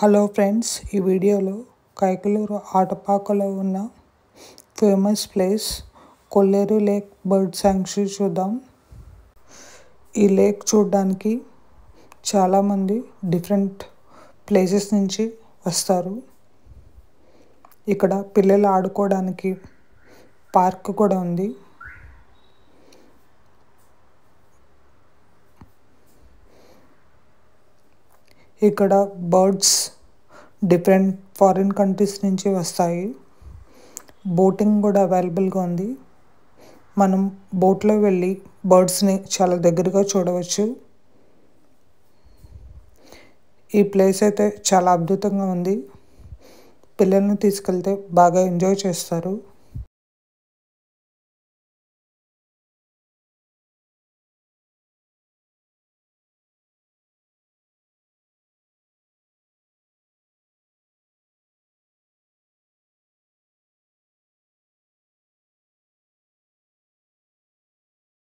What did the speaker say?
Hello friends, ఈ వీడియోలో కైకలూరు ఆటపాకలో ఉన్న ఫేమస్ ప్లేస్ కొల్లేరు లేక్ బర్డ్ శాంక్చురీ చూద్దాం. ఈ లేక్ చూడడానికి చాలామంది డిఫరెంట్ ప్లేసెస్ నుంచి వస్తారు. ఇక్కడ పిల్లలు ఆడుకోవడానికి పార్క్ కూడా ఉంది. ఇక్కడ బర్డ్స్ డిఫరెంట్ ఫారిన్ కంట్రీస్ నుంచి వస్తాయి. బోటింగ్ కూడా అవైలబుల్గా ఉంది. మనం బోట్లో వెళ్ళి బర్డ్స్ని చాలా దగ్గరగా చూడవచ్చు. ఈ ప్లేస్ అయితే చాలా అద్భుతంగా ఉంది. పిల్లల్ని తీసుకెళ్తే బాగా ఎంజాయ్ చేస్తారు.